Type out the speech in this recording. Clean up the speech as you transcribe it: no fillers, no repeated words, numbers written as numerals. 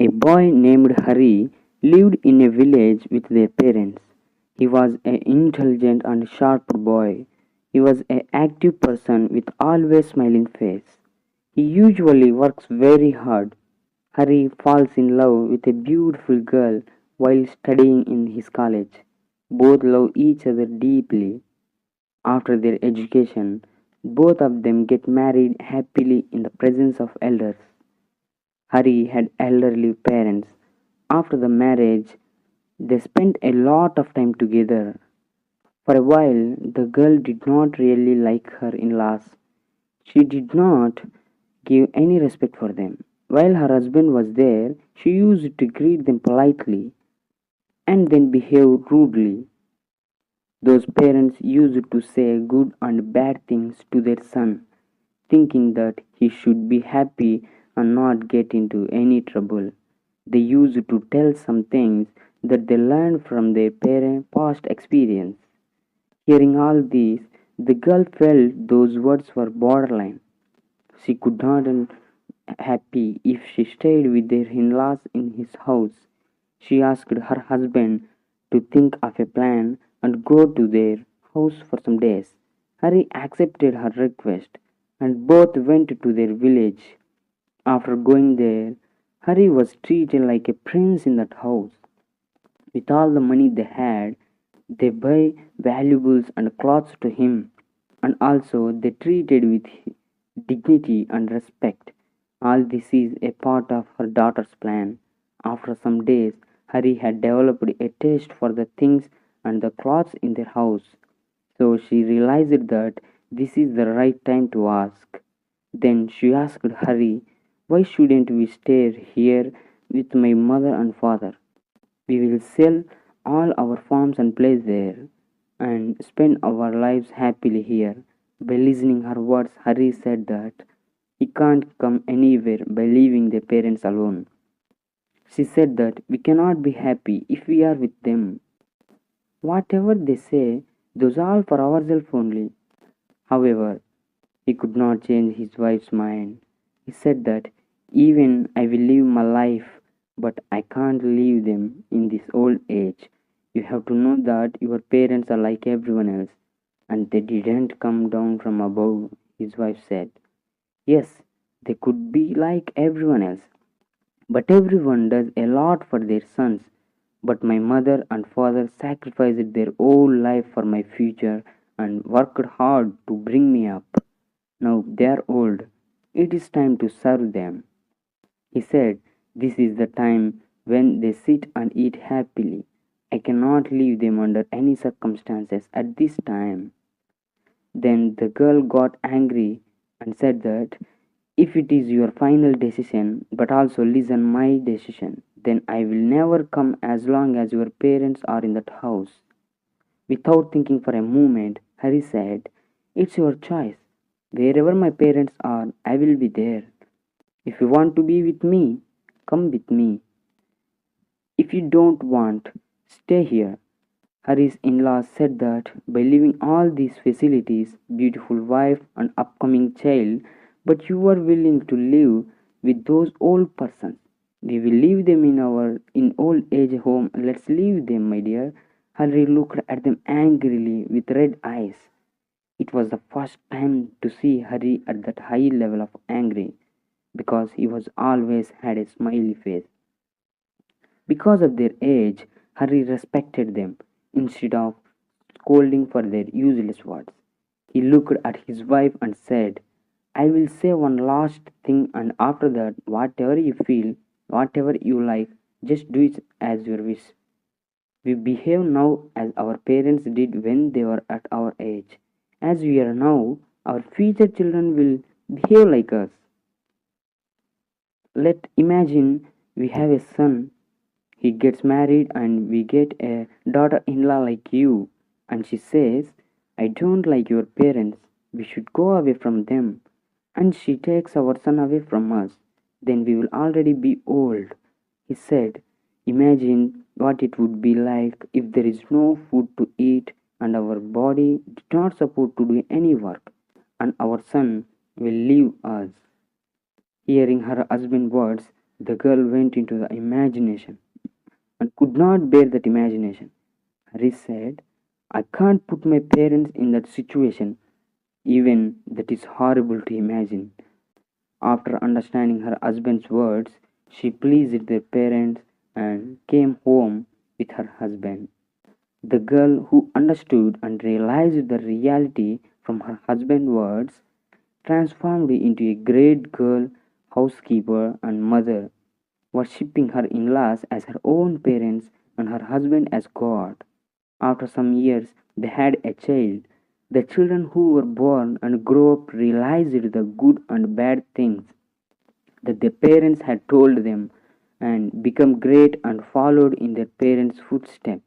A boy named Hari lived in a village with their parents. He was an intelligent and sharp boy. He was an active person with always smiling face. He usually works very hard. Hari falls in love with a beautiful girl while studying in his college. Both love each other deeply. After their education, both of them get married happily in the presence of elders. Hari had elderly parents. After the marriage, they spent a lot of time together. For a while, the girl did not really like her in laws. She did not give any respect for them. While her husband was there, she used to greet them politely and then behave rudely. Those parents used to say good and bad things to their son, thinking that he should be happy and not get into any trouble. They used to tell some things that they learned from their parents' past experience. Hearing all this, the girl felt those words were borderline. She could not be happy if she stayed with their in-laws in his house. She asked her husband to think of a plan and go to their house for some days. Harry accepted her request and both went to their village. After going there, Harry was treated like a prince in that house. With all the money they had, they buy valuables and clothes to him, and also they treated with dignity and respect. All this is a part of her daughter's plan. After some days, Hari had developed a taste for the things and the clothes in their house, so she realized that this is the right time to ask. Then she asked Hari, "Why shouldn't we stay here with my mother and father? We will sell all our farms and place there, and spend our lives happily here." By listening her words, Hari said that he can't come anywhere by leaving their parents alone. She said that we cannot be happy if we are with them. Whatever they say, those are for ourselves only. However, he could not change his wife's mind. He said that even I will live my life, but I can't leave them in this old age. You have to know that your parents are like everyone else, and they didn't come down from above, his wife said. Yes, they could be like everyone else, but everyone does a lot for their sons. But my mother and father sacrificed their whole life for my future and worked hard to bring me up. Now they are old. It is time to serve them. He said, "This is the time when they sit and eat happily. I cannot leave them under any circumstances at this time." Then the girl got angry and said that if it is your final decision, but also listen my decision, then I will never come as long as your parents are in that house. Without thinking for a moment, Harry said, "It's your choice. Wherever my parents are, I will be there. If you want to be with me, come with me. If you don't want, stay here." Harry's in-laws said that by leaving all these facilities, beautiful wife and upcoming child, but you are willing to live with those old persons. We will leave them in our in old age home. Let's leave them, my dear. Harry looked at them angrily with red eyes. It was the first time to see Harry at that high level of angry, because he was always had a smiley face. Because of their age, Harry respected them instead of scolding for their useless words. He looked at his wife and said, "I will say one last thing, and after that, whatever you feel, whatever you like, just do it as your wish. We behave now as our parents did when they were at our age. As we are now, our future children will behave like us. Let imagine we have a son. He gets married and we get a daughter-in-law like you, and she says, 'I don't like your parents. We should go away from them.' And she takes our son away from us. Then we will already be old." He said, "Imagine what it would be like if there is no food to eat and our body did not support to do any work, and our son will leave us." Hearing her husband's words, The girl went into the imagination and could not bear that imagination. Harry said, I can't put my parents in that situation, even that is horrible to imagine. After understanding her husband's words, she pleased their parents and came home with her husband. The girl, who understood and realized the reality from her husband's words, transformed into a great girl, housekeeper, and mother, worshipping her in laws as her own parents and her husband as God. After some years, they had a child. The children who were born and grew up realized the good and bad things that their parents had told them and become great and followed in their parents' footsteps.